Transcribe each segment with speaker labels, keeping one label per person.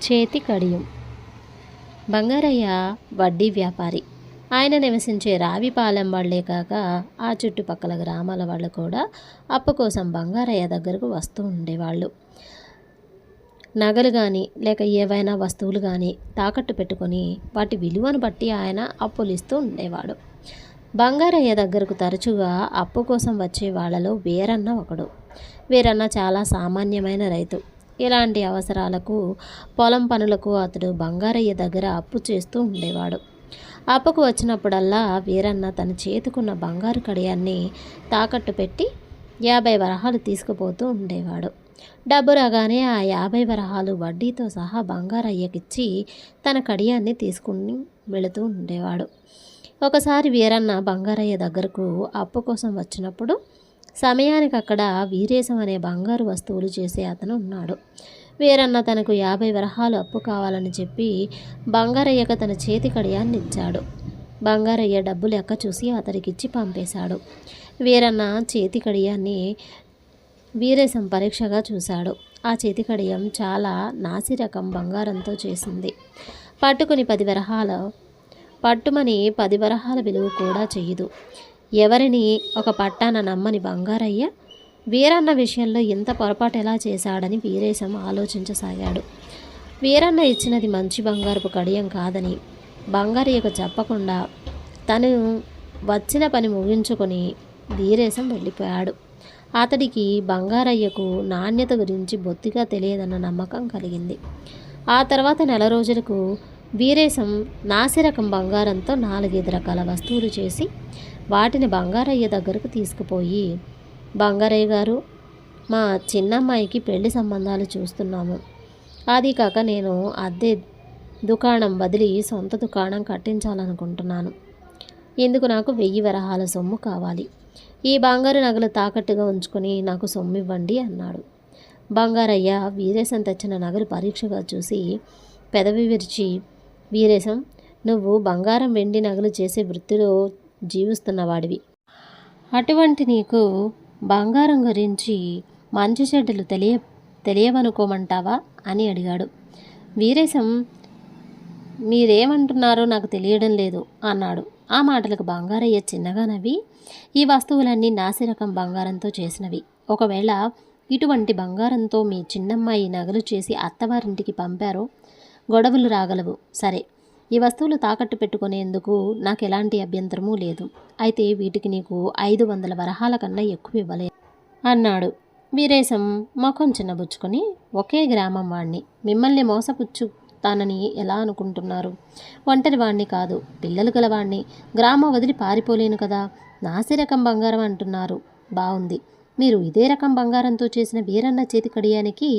Speaker 1: చేతి కడియం. బంగారయ్య వడ్డీ వ్యాపారి. ఆయన నివసించే రావిపాలెం వాళ్లే కాక ఆ చుట్టుపక్కల గ్రామాల వాళ్ళు కూడా అప్పు కోసం బంగారయ్య దగ్గరకు వస్తూ ఉండేవాళ్ళు. నగలు కానీ లేక ఏవైనా వస్తువులు కానీ తాకట్టు పెట్టుకొని వాటి విలువను బట్టి ఆయన అప్పులు ఇస్తూ ఉండేవాడు. బంగారయ్య దగ్గరకు తరచుగా అప్పు కోసం వచ్చే వాళ్ళలో వీరన్న ఒకడు. వీరన్న చాలా సామాన్యమైన రైతు. ఇలాంటి అవసరాలకు, పొలం పనులకు అతడు బంగారయ్య దగ్గర అప్పు చేస్తూ ఉండేవాడు. అప్పుకు వచ్చినప్పుడల్లా వీరన్న తన చేతుకున్న బంగారు కడియాన్ని తాకట్టు పెట్టి 50 వరహాలు తీసుకుపోతూ ఉండేవాడు. డబ్బు రాగానే ఆ 50 వరహాలు వడ్డీతో సహా బంగారయ్యకిచ్చి తన కడియాన్ని తీసుకుని వెళుతూ ఉండేవాడు. ఒకసారి వీరన్న బంగారయ్య దగ్గరకు అప్పు కోసం వచ్చినప్పుడు సమయానికి అక్కడ వీరేశం అనే బంగారు వస్తువులు చేసే అతను ఉన్నాడు. వీరన్న తనకు 50 వరహాలు అప్పు కావాలని చెప్పి బంగారయ్యకు తన చేతి కడియాన్ని ఇచ్చాడు. బంగారయ్య డబ్బు లెక్క చూసి అతడికిచ్చి పంపేశాడు. వీరన్న చేతి కడియాన్ని వీరేశం పరీక్షగా చూశాడు. ఆ చేతి కడియం చాలా నాసి రకం బంగారంతో చేసింది. పట్టుమని 10 వరహాల విలువ కూడా చెయ్యదు. ఎవరిని ఒక పట్టాన నమ్మని బంగారయ్య వీరన్న విషయంలో ఇంత పొరపాటు ఎలా చేశాడని వీరేశం ఆలోచించసాగాడు. వీరన్న ఇచ్చినది మంచి బంగారపు కడియం కాదని బంగారయ్యకు చెప్పకుండా తను వచ్చిన పని ముగించుకొని వీరేశం వెళ్ళిపోయాడు. అతడికి బంగారయ్యకు నాణ్యత గురించి బొత్తిగా తెలియదన్న నమ్మకం కలిగింది. ఆ తర్వాత నెల రోజులకు వీరేశం నాసిరకం బంగారంతో 4-5 రకాల వస్తువులు చేసి వాటిని బంగారయ్య దగ్గరకు తీసుకుపోయి, బంగారయ్య గారు, మా చిన్నమ్మాయికి పెళ్లి సంబంధాలు చూస్తున్నాము. అది కాక నేను అద్దె దుకాణం వదిలి సొంత దుకాణం కట్టించాలనుకుంటున్నాను. ఇందుకు నాకు 1000 వరహాల సొమ్ము కావాలి. ఈ బంగారు నగలు తాకట్టుగా ఉంచుకొని నాకు సొమ్ము ఇవ్వండి అన్నాడు. బంగారయ్య వీరేశం తెచ్చిన నగలు పరీక్షగా చూసి పెదవి విరిచి, వీరేశం, నువ్వు బంగారం వెండి నగలు చేసే వృత్తిలో జీవిస్తున్నవాడివి. అటువంటి నీకు బంగారం గురించి మంచి చెడ్డలు తెలియవనుకోమంటావా అని అడిగాడు. వీరేశం, మీరేమంటున్నారో నాకు తెలియడం లేదు అన్నాడు. ఆ మాటలకు బంగారయ్య చిన్నగా నవ్వి, ఈ వస్తువులన్నీ నాసిరకం బంగారంతో చేసినవి. ఒకవేళ ఇటువంటి బంగారంతో మీ చిన్నమ్మాయి నగలు చేసి అత్తవారింటికి పంపారో గొడవలు రాగలవు. సరే, ఈ వస్తువులు తాకట్టు పెట్టుకునేందుకు నాకు ఎలాంటి అభ్యంతరమూ లేదు. అయితే వీటికి నీకు 500 వరహాల కన్నా ఎక్కువ ఇవ్వలేదు అన్నాడు. వీరేశం ముఖం చిన్నబుచ్చుకొని, ఒకే గ్రామం వాణ్ణి, మిమ్మల్ని మోసపుచ్చుతానని ఎలా అనుకుంటున్నారు? ఒంటరి వాణ్ణి కాదు, పిల్లలు గలవాణ్ణి, గ్రామం వదిలి పారిపోలేను కదా. నాసిరకం బంగారం అంటున్నారు, బాగుంది. మీరు ఇదే రకం బంగారంతో చేసిన వీరన్న చేతి కడియానికి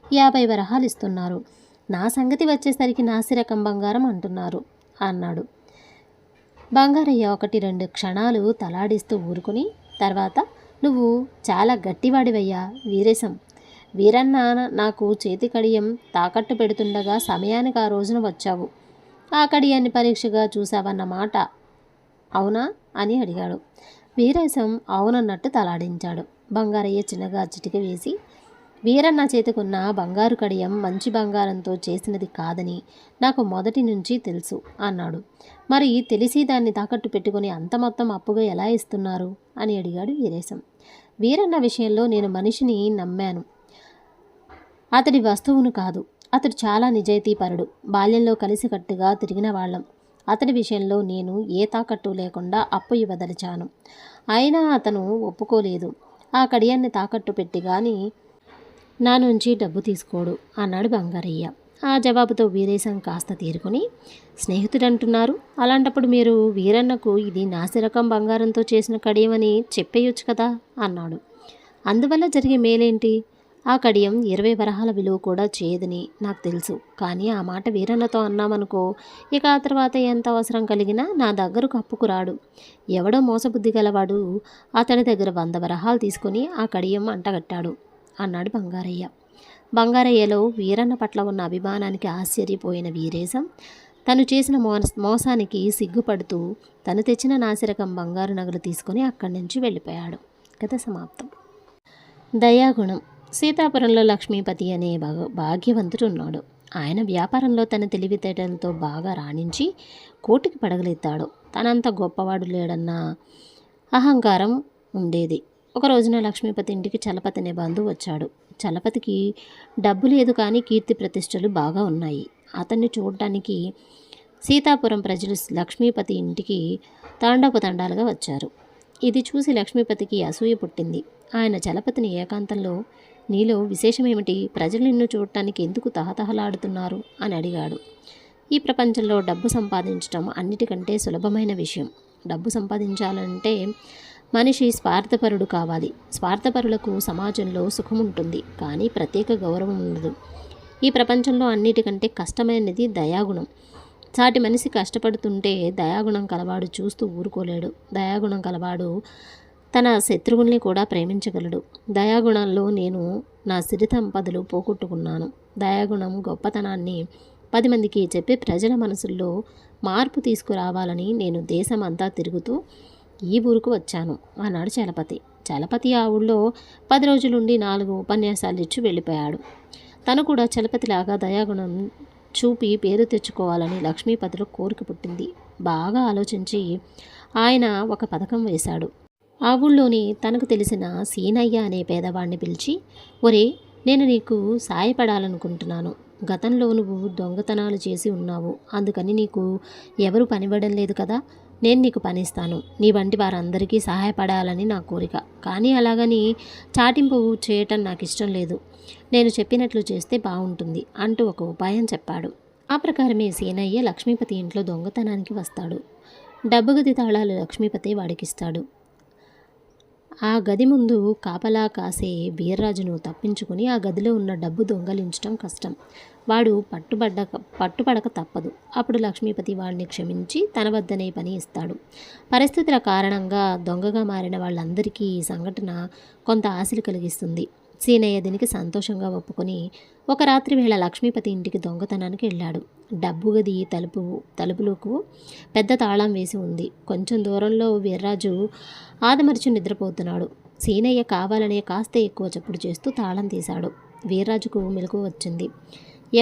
Speaker 1: 50 వరహాలు ఇస్తున్నారు. నా సంగతి వచ్చేసరికి నాసిరకం బంగారం అంటున్నారు అన్నాడు. బంగారయ్య 1-2 క్షణాలు తలాడిస్తూ ఊరుకుని తర్వాత, నువ్వు చాలా గట్టివాడివయ్యా వీరేశం. వీరన్న నాకు చేతి కడియం తాకట్టు పెడుతుండగా సమయానికి ఆ రోజున వచ్చావు. ఆ కడియాన్ని పరీక్షగా చూసావన్నమాట, అవునా అని అడిగాడు. వీరేశం అవునన్నట్టు తలాడించాడు. బంగారయ్య చిన్నగా చిటిక వేసి, వీరన్న చేతికున్న బంగారు కడియం మంచి బంగారంతో చేసినది కాదని నాకు మొదటి నుంచి తెలుసు అన్నాడు. మరి తెలిసి దాన్ని తాకట్టు పెట్టుకుని అంత మొత్తం అప్పుగా ఎలా ఇస్తున్నారు అని అడిగాడు వీరేశం. వీరన్న విషయంలో నేను మనిషిని నమ్మాను, అతడి వస్తువును కాదు. అతడు చాలా నిజాయితీపరుడు. బాల్యంలో కలిసికట్టుగా తిరిగిన వాళ్ళం. అతడి విషయంలో నేను ఏ తాకట్టు లేకుండా అప్పు ఇవ్వదలిచాను. అయినా అతను ఒప్పుకోలేదు. ఆ కడియాన్ని తాకట్టు పెట్టి కానీ నా నుంచి డబ్బు తీసుకోడు అన్నాడు బంగారయ్య. ఆ జవాబుతో వీరేశం కాస్త తేరుకొని, స్నేహితుడంటున్నారు, అలాంటప్పుడు మీరు వీరన్నకు ఇది నాసిరకం బంగారంతో చేసిన కడియమని చెప్పేయొచ్చు కదా అన్నాడు. అందువల్ల జరిగే మేలేంటి? ఆ కడియం 20 వరహాల విలువ కూడా చేయదని నాకు తెలుసు. కానీ ఆ మాట వీరన్నతో అన్నామనుకో, ఇక ఆ తర్వాత ఎంత అవసరం కలిగినా నా దగ్గరకు అప్పుకు రాడు. ఎవడో మోసబుద్ధి గలవాడు అతడి దగ్గర 100 వరహాలు తీసుకొని ఆ కడియం అంటగట్టాడు అన్నాడు బంగారయ్య. బంగారయ్యలో వీరన్న పట్ల ఉన్న అభిమానానికి ఆశ్చర్యపోయిన వీరేశం తను చేసిన మోసానికి సిగ్గుపడుతూ తను తెచ్చిన నాసిరకం బంగారు నగలు తీసుకుని అక్కడి నుంచి వెళ్ళిపోయాడు. కథ సమాప్తం. దయాగుణం. సీతాపురంలో లక్ష్మీపతి అనే భాగ్యవంతుడు ఉన్నాడు. ఆయన వ్యాపారంలో తన తెలివితేటలతో బాగా రాణించి కోటికి పడగలెత్తాడు. తనంత గొప్పవాడు లేడన్న అహంకారం ఉండేది. ఒక రోజున లక్ష్మీపతి ఇంటికి చలపతి అనే బంధువు వచ్చాడు. చలపతికి డబ్బు లేదు, కానీ కీర్తి ప్రతిష్టలు బాగా ఉన్నాయి. అతన్ని చూడటానికి సీతాపురం ప్రజలు లక్ష్మీపతి ఇంటికి తండోపతండాలుగా వచ్చారు. ఇది చూసి లక్ష్మీపతికి అసూయ పుట్టింది. ఆయన చలపతిని ఏకాంతంలో, నీలో విశేషమేమిటి? ప్రజలు నిన్ను చూడటానికి ఎందుకు తహతహలాడుతున్నారు అని అడిగాడు. ఈ ప్రపంచంలో డబ్బు సంపాదించడం అన్నిటికంటే సులభమైన విషయం. డబ్బు సంపాదించాలంటే మనిషి స్వార్థపరుడు కావాలి. స్వార్థపరులకు సమాజంలో సుఖం ఉంటుంది, కానీ ప్రత్యేక గౌరవం ఉండదు. ఈ ప్రపంచంలో అన్నిటికంటే కష్టమైనది దయాగుణం. సాటి మనిషి కష్టపడుతుంటే దయాగుణం కలవాడు చూస్తూ ఊరుకోలేడు. దయాగుణం కలవాడు తన శత్రువుల్ని కూడా ప్రేమించగలడు. దయాగుణంలో నేను నా సిరి సంపదలు పోగొట్టుకున్నాను. దయాగుణం గొప్పతనాన్ని 10 మందికి చెప్పి ప్రజల మనసుల్లో మార్పు తీసుకురావాలని నేను దేశమంతా తిరుగుతూ ఈ ఊరుకు వచ్చాను అన్నాడు చలపతి. చలపతి ఆ ఊళ్ళో 10 రోజులుండి 4 ఉపన్యాసాలు ఇచ్చి వెళ్ళిపోయాడు. తను కూడా చలపతిలాగా దయాగుణం చూపి పేరు తెచ్చుకోవాలని లక్ష్మీపతిలో కోరిక పుట్టింది. బాగా ఆలోచించి ఆయన ఒక పథకం వేశాడు. ఆ ఊళ్ళోని తనకు తెలిసిన సీనయ్య అనే పేదవాడిని పిలిచి, ఒరే, నేను నీకు సాయపడాలనుకుంటున్నాను. గతంలో నువ్వు దొంగతనాలు చేసి ఉన్నావు, అందుకని నీకు ఎవరు పనివ్వడం లేదు కదా. నేను నీకు పనిస్తాను. నీ వంటి వారందరికీ సహాయపడాలని నా కోరిక. కానీ అలాగని చాటింపు చేయటం నాకు ఇష్టం లేదు. నేను చెప్పినట్లు చేస్తే బాగుంటుంది అంటూ ఒక ఉపాయం చెప్పాడు. ఆ ప్రకారమే సీనయ్య లక్ష్మీపతి ఇంట్లో దొంగతనానికి వస్తాడు. డబ్బు గది తాళాలు లక్ష్మీపతి వాడికిస్తాడు. ఆ గది ముందు కాపలా కాసే వీర్రాజును తప్పించుకుని ఆ గదిలో ఉన్న డబ్బు దొంగలించడం కష్టం. వాడు పట్టుపడక తప్పదు. అప్పుడు లక్ష్మీపతి వాడిని క్షమించి తన వద్దనే పని ఇస్తాడు. పరిస్థితుల కారణంగా దొంగగా మారిన వాళ్ళందరికీ ఈ సంఘటన కొంత ఆశలు కలిగిస్తుంది. సీనయ్య దీనికి సంతోషంగా ఒప్పుకొని ఒక రాత్రి వేళ లక్ష్మీపతి ఇంటికి దొంగతనానికి వెళ్ళాడు. డబ్బు గది తలుపులకు పెద్ద తాళం వేసి ఉంది. కొంచెం దూరంలో వీర్రాజు ఆదమర్చి నిద్రపోతున్నాడు. సీనయ్య కావాలనే కాస్త ఎక్కువ చప్పుడు చేస్తూ తాళం తీశాడు. వీర్రాజుకు మెలకువ వచ్చింది.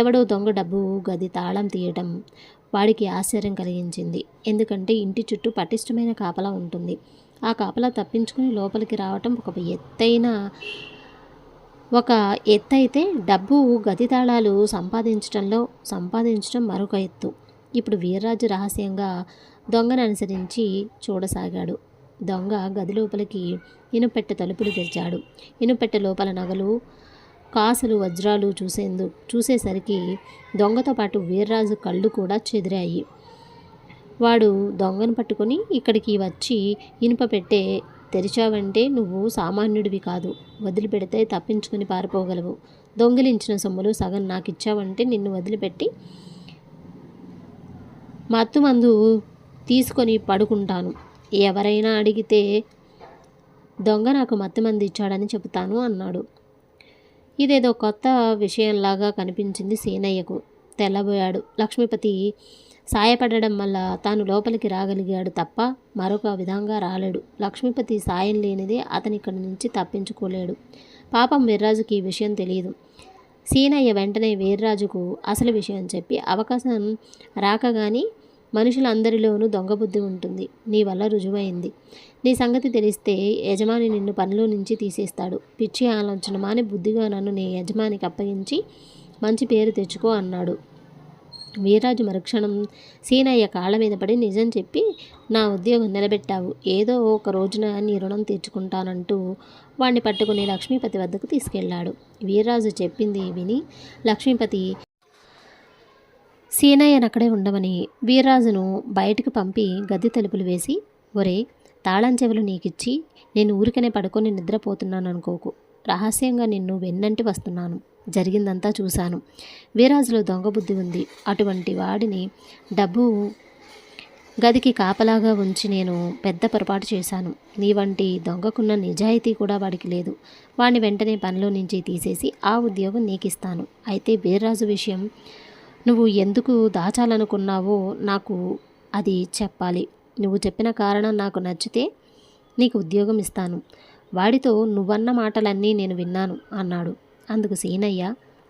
Speaker 1: ఎవడో దొంగ డబ్బు గది తాళం తీయటం వాడికి ఆశ్చర్యం కలిగించింది. ఎందుకంటే ఇంటి చుట్టూ పటిష్టమైన కాపలా ఉంటుంది. ఆ కాపలా తప్పించుకుని లోపలికి రావటం ఒక ఎత్తైతే డబ్బు గది తాళాలు సంపాదించడం మరొక ఎత్తు. ఇప్పుడు వీర్రాజు రహస్యంగా దొంగను అనుసరించి చూడసాగాడు. దొంగ గది లోపలికి ఇనుపెట్టె తలుపులు తెరిచాడు. ఇనుపెట్టె లోపల నగలు, కాసులు, వజ్రాలు చూసేసరికి దొంగతో పాటు వీర్రాజు కళ్ళు కూడా చెదిరాయి. వాడు దొంగను పట్టుకొని ఇక్కడికి వచ్చి ఇనుప పెట్టె తెరిచావంటే నువ్వు సామాన్యుడివి కాదు. వదిలిపెడితే తప్పించుకుని పారిపోగలవు. దొంగిలించిన సొమ్ములు సగం నాకు ఇచ్చావంటే నిన్ను వదిలిపెట్టి మత్తు మందు తీసుకొని పడుకుంటాను. ఎవరైనా అడిగితే దొంగ నాకు మత్తు మందు ఇచ్చాడని చెబుతాను అన్నాడు. ఇదేదో కొత్త విషయంలాగా కనిపించింది సీనయ్యకు. తెల్లబోయాడు. లక్ష్మీపతి సాయపడడం వల్ల తాను లోపలికి రాగలిగాడు తప్ప మరొక విధంగా రాలేడు. లక్ష్మీపతి సాయం లేనిదే అతని ఇక్కడి నుంచి తప్పించుకోలేడు. పాపం వీర్రాజుకి ఈ విషయం తెలియదు. సీనయ్య వెంటనే వీర్రాజుకు అసలు విషయం చెప్పి, అవకాశం రాకగాని మనుషులందరిలోనూ దొంగ బుద్ధి ఉంటుంది. నీ వల్ల రుజువైంది. నీ సంగతి తెలిస్తే యజమాని నిన్ను పనిలో నుంచి తీసేస్తాడు. పిచ్చి ఆలోచన మాని బుద్ధిగా నన్ను నీ యజమానికి అప్పగించి మంచి పేరు తెచ్చుకో అన్నాడు. వీర్రాజు మరుక్షణం సీనయ్య కాళ్ళ మీద పడి, నిజం చెప్పి నా ఉద్యోగం నిలబెట్టావు. ఏదో ఒక రోజున నీ రుణం తీర్చుకుంటానంటూ వాణ్ణి పట్టుకుని లక్ష్మీపతి వద్దకు తీసుకెళ్లాడు. వీర్రాజు చెప్పింది విని లక్ష్మీపతి సీనయ్యనక్కడే ఉండమని వీర్రాజును బయటికి పంపి గది తలుపులు వేసి, ఒరే, తాళం చెవులు నీకిచ్చి నేను ఊరికనే పడుకొని నిద్రపోతున్నాను అనుకోకు. రహస్యంగా నిన్ను వెన్నంటి వస్తున్నాను. జరిగిందంతా చూశాను. వీర్రాజులో దొంగ బుద్ధి ఉంది. అటువంటి వాడిని డబ్బు గదికి కాపలాగా ఉంచి నేను పెద్ద పొరపాటు చేశాను. నీ వంటి దొంగకున్న నిజాయితీ కూడా వాడికి లేదు. వాడిని వెంటనే పనిలో నుంచి తీసేసి ఆ ఉద్యోగం నీకిస్తాను. అయితే వీర్రాజు విషయం నువ్వు ఎందుకు దాచాలనుకున్నావో నాకు అది చెప్పాలి. నువ్వు చెప్పిన కారణం నాకు నచ్చితే నీకు ఉద్యోగం ఇస్తాను. వాడితో నువ్వన్న మాటలన్నీ నేను విన్నాను అన్నాడు. అందుకు సీనయ్య,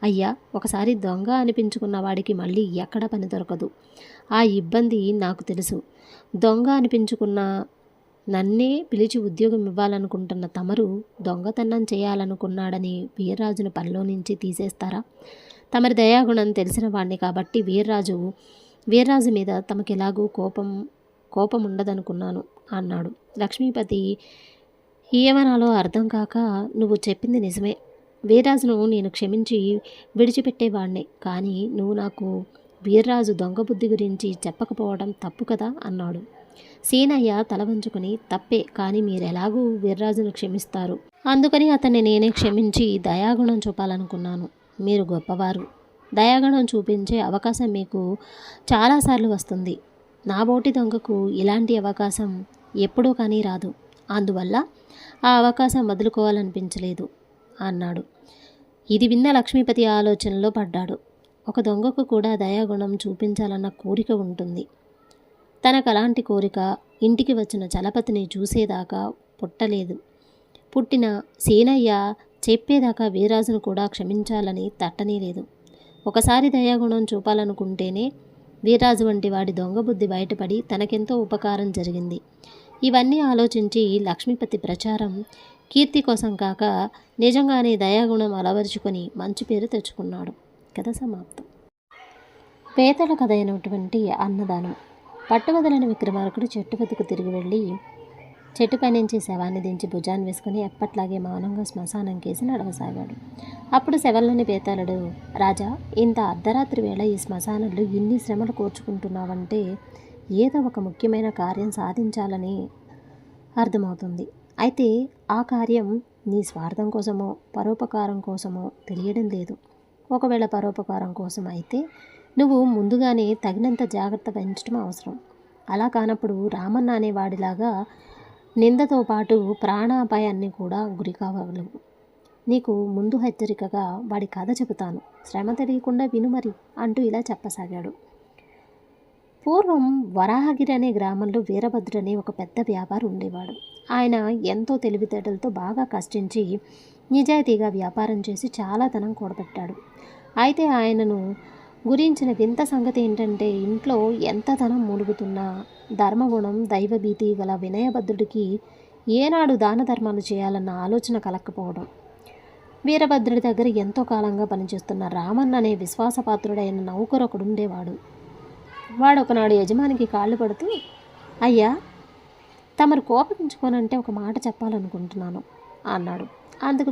Speaker 1: అయ్యా, ఒకసారి దొంగ అనిపించుకున్న వాడికి మళ్ళీ ఎక్కడ పని దొరకదు. ఆ ఇబ్బంది నాకు తెలుసు. దొంగ అనిపించుకున్న నన్నే పిలిచి ఉద్యోగం ఇవ్వాలనుకుంటున్న తమరు దొంగతనం చేయాలనుకున్నాడని వీర్రాజును పనిలో నుంచి తీసేస్తారా? తమరి దయాగుణం తెలిసిన వాడిని కాబట్టి వీర్రాజు మీద తమకెలాగూ కోపం ఉండదనుకున్నాను అన్నాడు. లక్ష్మీపతి ఏమనాలో అర్థం కాక, నువ్వు చెప్పింది నిజమే. వీర్రాజును నేను క్షమించి విడిచిపెట్టేవాణ్ణే. కానీ నువ్వు నాకు వీర్రాజు దొంగ బుద్ధి గురించి చెప్పకపోవడం తప్పు కదా అన్నాడు. సీనయ్య తల వంచుకుని, తప్పే, కానీ మీరెలాగూ వీర్రాజును క్షమిస్తారు. అందుకని అతన్ని నేనే క్షమించి దయాగుణం చూపాలనుకున్నాను. మీరు గొప్పవారు. దయాగుణం చూపించే అవకాశం మీకు చాలాసార్లు వస్తుంది. నాబోటి దొంగకు ఇలాంటి అవకాశం ఎప్పుడూ కానీ రాదు. అందువల్ల ఆ అవకాశం వదులుకోవాలనిపించలేదు అన్నాడు. ఇది విన్న లక్ష్మీపతి ఆలోచనలో పడ్డాడు. ఒక దొంగకు కూడా దయాగుణం చూపించాలన్న కోరిక ఉంటుంది. తనకు అలాంటి కోరిక ఇంటికి వచ్చిన చలపతిని చూసేదాకా పుట్టిన సీనయ్య చెప్పేదాకా వీర్రాజును కూడా క్షమించాలని తట్టనీలేదు. ఒకసారి దయాగుణం చూపాలనుకుంటేనే వీర్రాజు వంటి వాడి దొంగ బుద్ధి బయటపడి తనకెంతో ఉపకారం జరిగింది. ఇవన్నీ ఆలోచించి లక్ష్మీపతి ప్రచారం కీర్తి కోసం కాక నిజంగానే దయాగుణం అలవరుచుకొని మంచి పేరు తెచ్చుకున్నాడు. కథ సమాప్తం. పేదల కథ అయినటువంటి అన్నదానం. పట్టువదలని విక్రమార్కుడు చెట్టు వద్దకు తిరిగి వెళ్ళి చెట్టుపై నుంచి శవాన్ని దించి భుజాన్ని వేసుకుని ఎప్పట్లాగే మౌనంగా శ్మశానం కేసి నడవసాగాడు. అప్పుడు శవంలోని పేతాళుడు, రాజా, ఇంత అర్ధరాత్రి వేళ ఈ శ్మశానంలో ఇన్ని శ్రమలు కోర్చుకుంటున్నావంటే ఏదో ఒక ముఖ్యమైన కార్యం సాధించాలని అర్థమవుతుంది. అయితే ఆ కార్యం నీ స్వార్థం కోసమో పరోపకారం కోసమో తెలియడం లేదు. ఒకవేళ పరోపకారం కోసం అయితే నువ్వు ముందుగానే తగినంత జాగ్రత్త వహించడం అవసరం. అలా కానప్పుడు రామన్న అనేవాడిలాగా నిందతో పాటు ప్రాణాపాయాన్ని కూడా గురి కావగలవు. నీకు ముందు హెచ్చరికగా వాడి కథ చెబుతాను, శ్రమ తెలియకుండా విను మరి అంటూ ఇలా చెప్పసాగాడు. పూర్వం వరాహగిరి అనే గ్రామంలో వీరభద్రుడు అనే ఒక పెద్ద వ్యాపారి ఉండేవాడు. ఆయన ఎంతో తెలివితేటలతో బాగా కష్టించి నిజాయితీగా వ్యాపారం చేసి చాలా ధనం కూడబెట్టాడు. అయితే ఆయనను గురించిన వింత సంగతి ఏంటంటే, ఇంట్లో ఎంత ధనం మూలుగుతున్నా ధర్మగుణం దైవభీతి గల వినయభద్రుడికి ఏనాడు దాన ధర్మాలు చేయాలన్న ఆలోచన కలక్కపోవడం. వీరభద్రుడి దగ్గర ఎంతో కాలంగా పనిచేస్తున్న రామన్న అనే విశ్వాసపాత్రుడైన నౌకరు ఒకడుండేవాడు. వాడు ఒకనాడు యజమానికి కాళ్ళు పడుతూ, అయ్యా, తమరు కోపగించుకోనంటే ఒక మాట చెప్పాలనుకుంటున్నాను అన్నాడు. అందుకు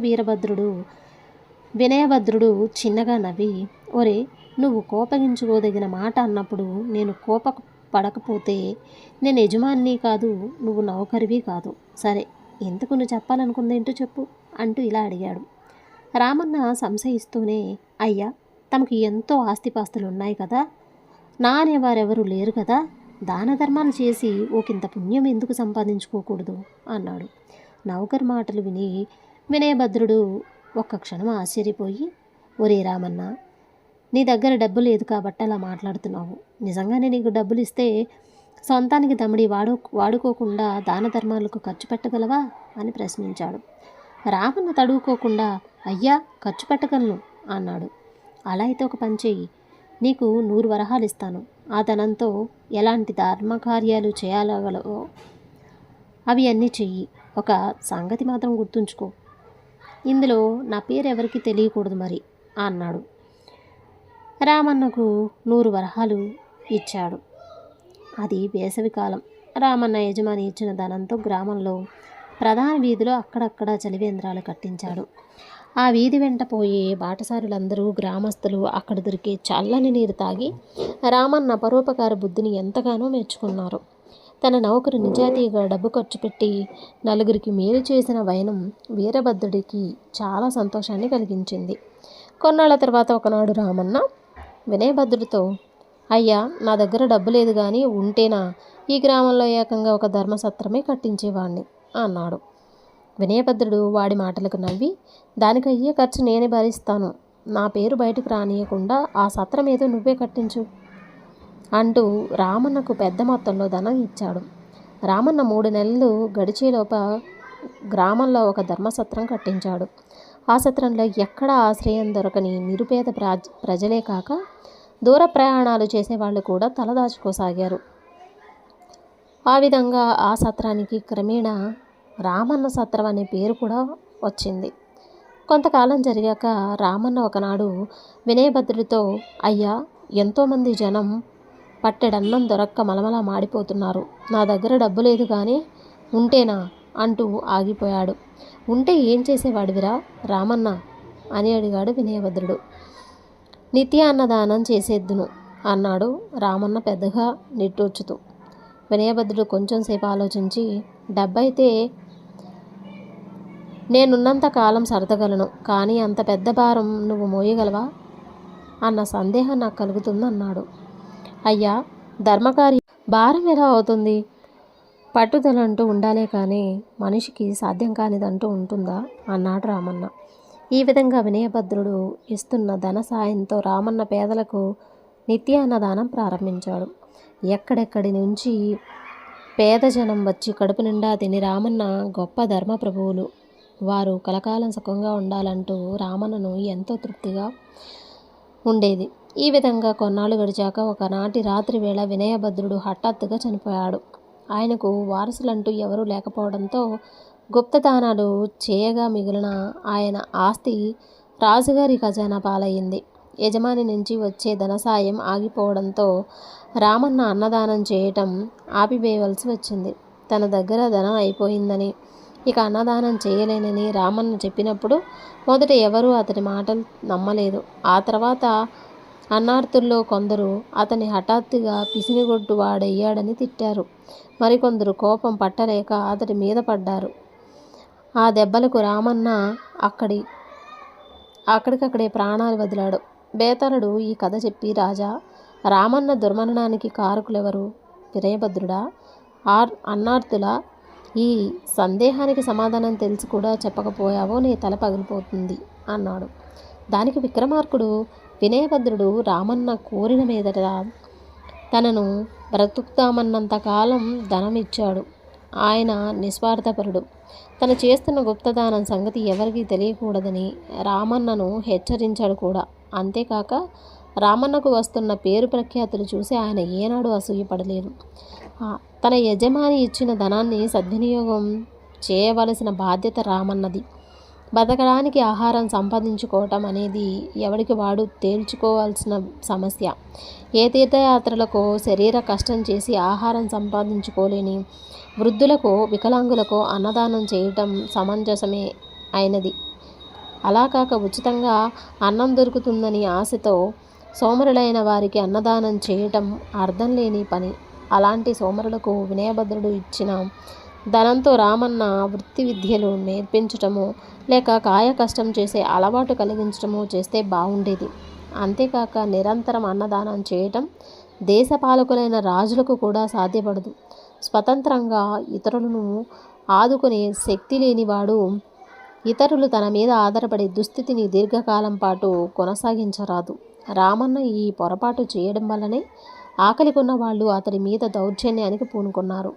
Speaker 1: వినయభద్రుడు చిన్నగా నవ్వి, ఒరే, నువ్వు కోపగించుకోదగిన మాట అన్నప్పుడు నేను పడకపోతే నేను యజమాని కాదు, నువ్వు నౌకరివి కాదు. సరే, ఎందుకు నువ్వు చెప్పాలనుకుందేంటో చెప్పు అంటూ ఇలా అడిగాడు. రామన్న సంశయిస్తూనే, అయ్యా, తమకు ఎంతో ఆస్తిపాస్తులు ఉన్నాయి కదా, నా అనేవారెవరూ లేరు కదా, దాన ధర్మాలు చేసి ఒకంత పుణ్యం ఎందుకు సంపాదించుకోకూడదు అన్నాడు. నౌకర్ మాటలు విని వినయభద్రుడు ఒక్క క్షణం ఆశ్చర్యపోయి, ఒరే రామన్న, నీ దగ్గర డబ్బు లేదు కాబట్టి అలా మాట్లాడుతున్నావు. నిజంగానే నీకు డబ్బులు ఇస్తే సొంతానికి దమ్ముడి వాడుకోకుండా దాన ధర్మాలకు ఖర్చు పెట్టగలవా అని ప్రశ్నించాడు. రామన్న తడువుకోకుండా, అయ్యా, ఖర్చు పెట్టగలను అన్నాడు. అలా అయితే ఒక పని చెయ్యి, నీకు 100 వరహాలు ఇస్తాను. ఆ ధనంతో ఎలాంటి ధర్మకార్యాలు చేయగలవో అవి అన్నీ చెయ్యి. ఒక సంగతి మాత్రం గుర్తుంచుకో, ఇందులో నా పేరు ఎవరికి తెలియకూడదు మరి అన్నాడు. రామన్నకు 100 వరహాలు ఇచ్చాడు. అది వేసవికాలం. రామన్న యజమాని ఇచ్చిన ధనంతో గ్రామంలో ప్రధాన వీధిలో అక్కడక్కడ చలివేంద్రాలు కట్టించాడు. ఆ వీధి వెంట పోయే బాటసారులందరూ గ్రామస్తులు అక్కడ దొరికే చల్లని నీరు తాగి రామన్న పరోపకార బుద్ధిని ఎంతగానో మెచ్చుకున్నారు. తన నౌకరు నిజాయితీగా డబ్బు ఖర్చు పెట్టి నలుగురికి మేలు చేసిన వైనం వీరభద్రుడికి చాలా సంతోషాన్ని కలిగించింది. కొన్నాళ్ల తర్వాత ఒకనాడు రామన్న వినయభద్రుడితో, అయ్యా, నా దగ్గర డబ్బు లేదు కానీ ఉంటేనా ఈ గ్రామంలో ఏకంగా ఒక ధర్మసత్రమే కట్టించేవాణ్ణి అన్నాడు. వినయభద్రుడు వాడి మాటలకు నవ్వి, దానికి అయ్యే ఖర్చు నేనే భరిస్తాను, నా పేరు బయటకు రానియకుండా ఆ సత్రం ఏదో నువ్వే కట్టించు అంటూ రామన్నకు పెద్ద మొత్తంలో ధనం ఇచ్చాడు. రామన్న 3 నెలలు గడిచేలోప గ్రామంలో ఒక ధర్మసత్రం కట్టించాడు. ఆ సత్రంలో ఎక్కడ ఆశ్రయం దొరకని నిరుపేద ప్రజలే కాక దూర ప్రయాణాలు చేసేవాళ్ళు కూడా తలదాచుకోసాగారు. ఆ విధంగా ఆ సత్రానికి క్రమేణా రామన్న సత్రం అనే పేరు కూడా వచ్చింది. కొంతకాలం జరిగాక రామన్న ఒకనాడు వినయభద్రుడితో, అయ్యా, ఎంతోమంది జనం పట్టెడన్నం దొరక్క మలమలా మాడిపోతున్నారు. నా దగ్గర డబ్బు లేదు కానీ ఉంటేనా అంటూ ఆగిపోయాడు. ఉంటే ఏం చేసేవాడివిరా రామన్న అని అడిగాడు వినయభద్రుడు. నిత్య అన్నదానం చేసేద్దును అన్నాడు రామన్న పెద్దగా నిట్టూర్చుతూ. వినయభద్రుడు కొంచెం సేపు ఆలోచించి, డబ్బైతే నేనున్నంత కాలం సర్దగలను, కానీ అంత పెద్ద భారం నువ్వు మోయగలవా అన్న సందేహం నాకు కలుగుతుందన్నాడు. అయ్యా, ధర్మకార్యం భారం ఎలా అవుతుంది? పట్టుదలంటూ ఉండాలే కానీ మనిషికి సాధ్యం కానిదంటూ ఉంటుందా అన్నాడు రామన్న. ఈ విధంగా వినయభద్రుడు ఇస్తున్న ధన సాయంతో రామన్న పేదలకు నిత్యాన్నదానం ప్రారంభించాడు. ఎక్కడెక్కడి నుంచి పేద జనం వచ్చి కడుపు నిండా తిని రామన్న గొప్ప ధర్మప్రభువులు, వారు కలకాలం సుఖంగా ఉండాలంటూ రామన్నను ఎంతో తృప్తిగా ఉండేది. ఈ విధంగా కొన్నాళ్ళు గడిచాక ఒకనాటి రాత్రి వేళ వినయభద్రుడు హఠాత్తుగా చనిపోయాడు. ఆయనకు వారసులంటూ ఎవరూ లేకపోవడంతో గుప్తదానాలు చేయగా మిగిలిన ఆయన ఆస్తి రాజుగారి ఖజానా పాలయ్యింది. యజమాని నుంచి వచ్చే ధనసాయం ఆగిపోవడంతో రామన్న అన్నదానం చేయటం ఆపివేయవలసి వచ్చింది. తన దగ్గర ధనం అయిపోయిందని, ఇక అన్నదానం చేయలేనని రామన్న చెప్పినప్పుడు మొదట ఎవరూ అతని మాటలు నమ్మలేదు. ఆ తర్వాత అన్నార్తుల్లో కొందరు అతన్ని హఠాత్తుగా పిసినిగొట్టు వాడయ్యాడని తిట్టారు. మరికొందరు కోపం పట్టలేక అతడి మీద పడ్డారు. ఆ దెబ్బలకు రామన్న అక్కడికక్కడే ప్రాణాలు వదిలాడు. బేతాళుడు ఈ కథ చెప్పి, రాజా, రామన్న దుర్మరణానికి కారకులెవరు? వినయభద్రుడా, అన్నార్తులా? ఈ సందేహానికి సమాధానం తెలిసి కూడా చెప్పకపోయావో నీ తల పగిలిపోతుంది అన్నాడు. దానికి విక్రమార్కుడు, వినయభద్రుడు రామన్న కోరిన మీదట తనను బ్రతుకుతామన్నంతకాలం ధనం ఇచ్చాడు. ఆయన నిస్వార్థపరుడు. తను చేస్తున్న గుప్తదానం సంగతి ఎవరికీ తెలియకూడదని రామన్నను హెచ్చరించాడు కూడా. అంతేకాక రామన్నకు వస్తున్న పేరు ప్రఖ్యాతులు చూసి ఆయన ఏనాడు అసూయపడలేదు. తన యజమాని ఇచ్చిన ధనాన్ని సద్వినియోగం చేయవలసిన బాధ్యత రామన్నది. బతకడానికి ఆహారం సంపాదించుకోవటం అనేది ఎవరికి వాడు తేల్చుకోవాల్సిన సమస్య. ఏ తీర్థయాత్రలకో శరీర కష్టం చేసి ఆహారం సంపాదించుకోలేని వృద్ధులకో వికలాంగులకో అన్నదానం చేయటం సమంజసమే అయినది. అలా కాక ఉచితంగా అన్నం దొరుకుతుందని ఆశతో సోమరులైన వారికి అన్నదానం చేయటం అర్థం లేని పని. అలాంటి సోమరులకు వినయభద్రుడు ఇచ్చిన ధనంతో రామన్న వృత్తి విద్యలు నేర్పించటము లేక కాయ కష్టం చేసే అలవాటు కలిగించటము చేస్తే బాగుండేది. అంతేకాక నిరంతరం అన్నదానం చేయటం దేశపాలకులైన రాజులకు కూడా సాధ్యపడదు. స్వతంత్రంగా ఇతరులను ఆదుకునే శక్తి లేనివాడు ఇతరులు తన మీద ఆధారపడే దుస్థితిని దీర్ఘకాలం పాటు కొనసాగించరాదు. రామన్న ఈ పొరపాటు చేయడం వల్లనే ఆకలికున్న వాళ్ళు అతడి మీద దౌర్జన్యానికి పూనుకున్నారు.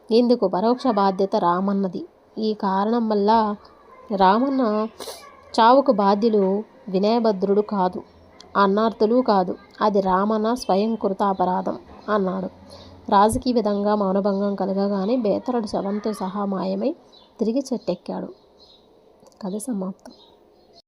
Speaker 1: ఇందుకు పరోక్ష బాధ్యత రామన్నది. ఈ కారణం వల్ల రామన్న చావుకు బాధ్యులు వినయభద్రుడు కాదు, అన్నార్తులు కాదు. అది రామన్న స్వయం కృత అపరాధం అన్నాడు. రాజుకి ఈ విధంగా మౌనభంగం కలగగానే బేతాళుడు శవంతో సహా మాయమై తిరిగి చెట్టెక్కాడు. కథ సమాప్తం.